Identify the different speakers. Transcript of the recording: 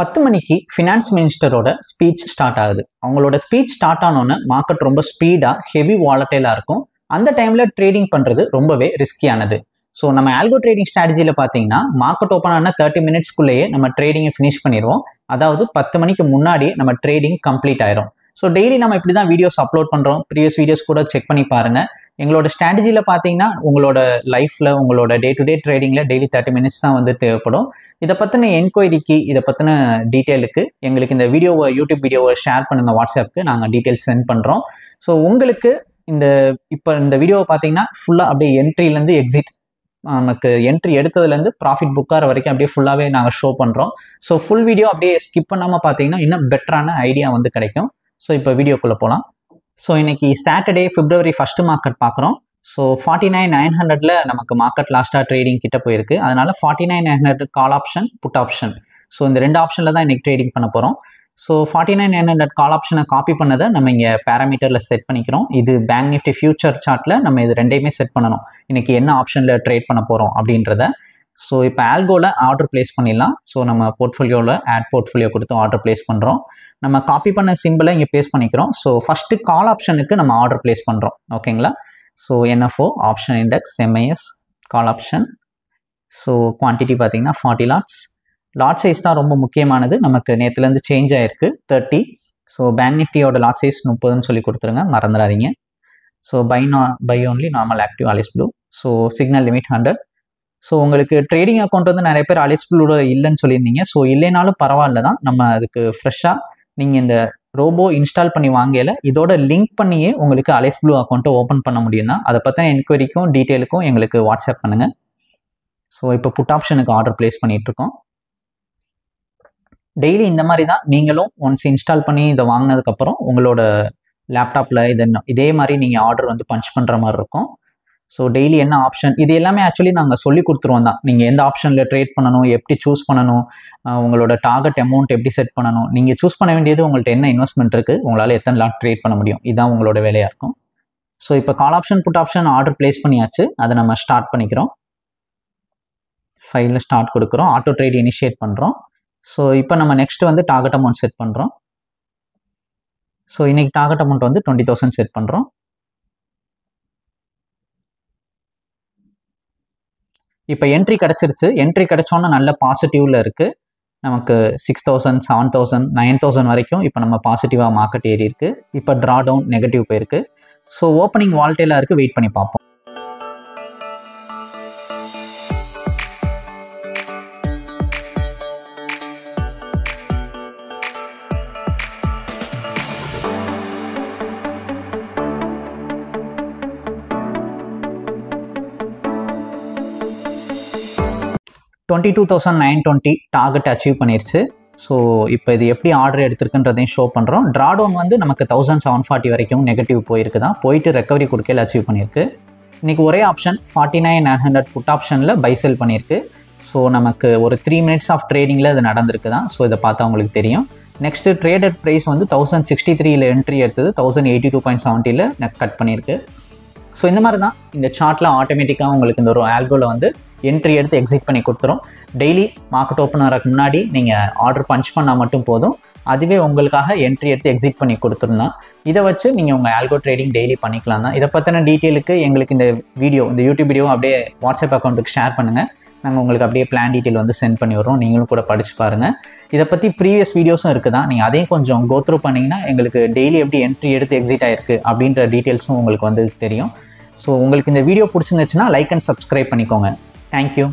Speaker 1: 10 மணிக்கு finance மினிஸ்டரோட speech start ஆகுது. அவங்களோட ஸ்பீச் ஸ்டார்ட் ஆனோன்னு மார்க்கெட் ரொம்ப ஸ்பீடாக ஹெவி வாலட்டைலாக இருக்கும். அந்த டைமில் ட்ரேடிங் பண்ணுறது ரொம்பவே ரிஸ்கியானது. ஸோ நம்ம ஆல்கோ ட்ரேடிங் ஸ்ட்ராட்டஜியில் பார்த்தீங்கன்னா மார்க்கெட் ஓப்பன் ஆன 30 மினிட்ஸ்க்குள்ளேயே நம்ம ட்ரேடிங்கை ஃபினிஷ் பண்ணிடுவோம். அதாவது 10 மணிக்கு முன்னாடி நம்ம ட்ரேடிங் கம்ப்ளீட் ஆயிரும். ஸோ டெய்லி நம்ம இப்படி தான் வீடியோஸ் அப்லோட் பண்ணுறோம். ப்ரீவியஸ் வீடியோஸ் கூட செக் பண்ணி பாருங்கள். எங்களோட ஸ்ட்ராட்டஜியில் பார்த்தீங்கன்னா உங்களோட லைஃப்பில் உங்களோட டே டு டே ட்ரேடிங்கில் டெய்லி 30 மினிட்ஸ் தான் வந்து தேவைப்படும். இதை பற்றின என்கொயரிக்கு இதை பற்றின டீட்டெயிலுக்கு எங்களுக்கு இந்த வீடியோவை யூடியூப் வீடியோவை ஷேர் பண்ணுங்கள். வாட்ஸ்அப்புக்கு நாங்கள் டீட்டெயில்ஸ் சென்ட் பண்ணுறோம். ஸோ உங்களுக்கு இந்த வீடியோவை பார்த்தீங்கன்னா ஃபுல்லாக அப்படியே என்ட்ரிலேருந்து எக்ஸிட் நமக்கு என்ட்ரி எடுத்ததுலேருந்து ப்ராஃபிட் புக்கார வரைக்கும் அப்படியே ஃபுல்லாகவே நாங்கள் ஷோ பண்ணுறோம். ஸோ ஃபுல் வீடியோ அப்படியே ஸ்கிப் பண்ணாமல் பார்த்தீங்கன்னா இன்னும் பெட்டரான ஐடியா வந்து கிடைக்கும். ஸோ இப்போ வீடியோக்குள்ளே போகலாம். ஸோ இன்னைக்கு சாட்டர்டே February 1 மார்க்கெட் பார்க்குறோம். ஸோ 49,900 நமக்கு மார்க்கெட் லாஸ்ட்டாக ட்ரேடிங் கிட்ட போயிருக்கு. அதனால 49,900 call option put option. So இந்த 2 ஆப்ஷனில் தான் இன்னைக்கு ட்ரேடிங் பண்ண போகிறோம். ஸோ 49,900 கால் ஆப்ஷனை காப்பி பண்ணதை நம்ம இங்கே பேராமீட்டரில் செட் பண்ணிக்கிறோம். இது பேங்க் நிஃப்டி ஃபியூச்சர் சார்ட்டில் நம்ம இது ரெண்டையுமே செட் பண்ணணும். இன்னைக்கு என்ன ஆப்ஷனில் ட்ரேட் பண்ண போகிறோம் அப்படின்றத. ஸோ இப்போ ஆல்கோவில் ஆர்டர் பிளேஸ் பண்ணிடலாம். ஸோ நம்ம போர்ட்ஃபோலியோவில் ஆட் போர்ட்ஃபோலியோ கொடுத்து ஆர்டர் பிளேஸ் பண்ணுறோம். நம்ம காப்பி பண்ண சிம்பிளை இங்கே பேஸ்ட் பண்ணிக்கிறோம். ஸோ ஃபஸ்ட்டு கால் ஆப்ஷனுக்கு நம்ம ஆர்டர் பிளேஸ் பண்ணுறோம். ஓகேங்களா? So NFO option index MIS call option. So quantity பார்த்தீங்கன்னா 40 லாட்ஸ். லாட் சைஸ் தான் ரொம்ப முக்கியமானது. நமக்கு நேற்றுலேருந்து சேஞ்ச் ஆகிருக்கு 30. ஸோ பேங்க் நிஃப்டியோட லாட் சைஸ் 30ன்னு சொல்லி கொடுத்துருங்க, மறந்துடாதீங்க. So buy only normal active Alice Blue. So signal limit 100. So உங்களுக்கு ட்ரேடிங் அக்கௌண்ட் வந்து நிறைய பேர் அலிஸ் ப்ளூட இல்லைன்னு சொல்லியிருந்தீங்க. ஸோ இல்லைனாலும் பரவாயில்ல தான், நம்ம அதுக்கு ஃப்ரெஷ்ஷாக நீங்கள் இந்த ரோபோ இன்ஸ்டால் பண்ணி வாங்கல இதோட லிங்க் பண்ணியே உங்களுக்கு அலிஸ் ப்ளூ அக்கௌண்ட்டை ஓப்பன் பண்ண முடியும் தான். அதை பற்றின என்கொயரிக்கும் டீட்டெயிலுக்கும் எங்களுக்கு வாட்ஸ்அப் பண்ணுங்கள். ஸோ இப்போ புட் ஆப்ஷனுக்கு ஆர்டர் பிளேஸ் பண்ணிகிட்ருக்கோம். டெய்லி இந்த மாதிரி தான் நீங்களும் ஒன்ஸ் இன்ஸ்டால் பண்ணி இதை வாங்கினதுக்கப்புறம் உங்களோட லேப்டாப்பில் இதே மாதிரி நீங்கள் ஆர்டர் வந்து பஞ்ச் பண்ணுற மாதிரி இருக்கும். ஸோ டெய்லி என்ன ஆப்ஷன் இது எல்லாமே ஆக்சுவலி நாங்கள் சொல்லி கொடுத்துருவோம் தான். நீங்கள் எந்த ஆப்ஷனில் ட்ரேட் பண்ணணும், எப்படி சூஸ் பண்ணணும், உங்களோட டார்கெட் அமௌண்ட் எப்படி செட் பண்ணணும், நீங்கள் சூஸ் பண்ண வேண்டியது உங்கள்கிட்ட என்ன இன்வெஸ்ட்மெண்ட் இருக்குது, உங்களால் எத்தனை லாட் ட்ரேட் பண்ண முடியும், இதுதான் உங்களோட வேலையாக இருக்கும். ஸோ இப்போ call option put option order place பண்ணியாச்சு. அதை நம்ம ஸ்டார்ட் பண்ணிக்கிறோம். ஃபைலில் ஸ்டார்ட் கொடுக்குறோம். ஆட்டோ ட்ரேட் இனிஷியேட் பண்ணுறோம். ஸோ இப்போ நம்ம நெக்ஸ்ட் வந்து டார்கெட் அமௌண்ட் செட் பண்ணுறோம். ஸோ இன்னைக்கு டார்கெட் அமௌண்ட் வந்து 20,000 செட் பண்ணுறோம். இப்போ என்ட்ரி கிடச்சிருச்சு. என்ட்ரி கிடச்சோன்னா நல்ல பாசிட்டிவில் இருக்குது. நமக்கு 6,000 7,000 9,000 வரைக்கும் இப்போ நம்ம பாசிட்டிவாக மார்க்கெட் ஏறி இருக்குது. இப்போ ட்ரா டவுன் நெகட்டிவ் போயிருக்கு. ஸோ ஓப்பனிங் வால்டேலாக இருக்குது, வெயிட் பண்ணி பார்ப்போம். $22,920 டார்கெட் அச்சீவ் பண்ணிருச்சு. ஸோ இப்போ இது எப்படி ஆர்டர் எடுத்திருக்குன்றதையும் ஷோ பண்ணுறோம். ட்ராடவுன் வந்து நமக்கு 1,740 வரைக்கும் நெகட்டிவ் போயிருக்கு தான், போயிட்டு ரெக்கவரி கொடுக்கல அச்சீவ் பண்ணியிருக்கு. இன்றைக்கி ஒரே ஆப்ஷன் 49,900 புட் ஆப்ஷனில் பை செல் பண்ணியிருக்கு. ஸோ நமக்கு ஒரு 3 மினிட்ஸ் ஆஃப் ட்ரேடிங்கில் இது நடந்திருக்கு தான். ஸோ இதை பார்த்தா உங்களுக்கு தெரியும். நெக்ஸ்ட்டு ட்ரேடட் ப்ரைஸ் வந்து 1063 என்ட்ரி எடுத்தது 1082.70 கட் பண்ணியிருக்கு. ஸோ இந்த மாதிரி தான் இந்த சார்ட்டில் ஆட்டோமேட்டிக்காக உங்களுக்கு இந்த ஒரு ஆல்கோவில் வந்து என்ட்ரி எடுத்து எக்ஸிட் பண்ணி கொடுத்துரும். டெய்லி மார்க்கெட் ஓப்பன் ஆகிறதுக்கு முன்னாடி நீங்கள் ஆர்டர் பஞ்ச் பண்ணால் மட்டும் போதும், அதுவே உங்களுக்காக என்ட்ரி எடுத்து எக்ஸிட் பண்ணி கொடுத்துருந்தான். இதை வச்சு நீங்கள் உங்கள் ஆல்கோ ட்ரேடிங் டெய்லி பண்ணிக்கலாம் தான். இதை பற்றின டீட்டெயிலுக்கு எங்களுக்கு இந்த யூடியூப் வீடியோ அப்படியே வாட்ஸ்அப் அக்கௌண்ட்டுக்கு ஷேர் பண்ணுங்கள். நாங்கள் உங்களுக்கு அப்படியே பிளான் டீட்டெயில் வந்து சென்ட் பண்ணி வரோம். நீங்களும் கூட படித்து பாருங்கள். இதை பற்றி ப்ரீவியஸ் வீடியோஸும் இருக்குது தான், நீங்கள் அதையும் கொஞ்சம் கோத்ரூ பண்ணிங்கன்னா எங்களுக்கு டெய்லி எப்படி என்ட்ரி எடுத்து எக்ஸிட் ஆகிருக்கு அப்படின்ற டீட்டெயில்ஸும் உங்களுக்கு வந்து தெரியும். ஸோ உங்களுக்கு இந்த வீடியோ பிடிச்சிருந்துச்சுன்னா லைக் அண்ட் சப்ஸ்கிரைப் பண்ணிக்கோங்க. தேங்க்யூ.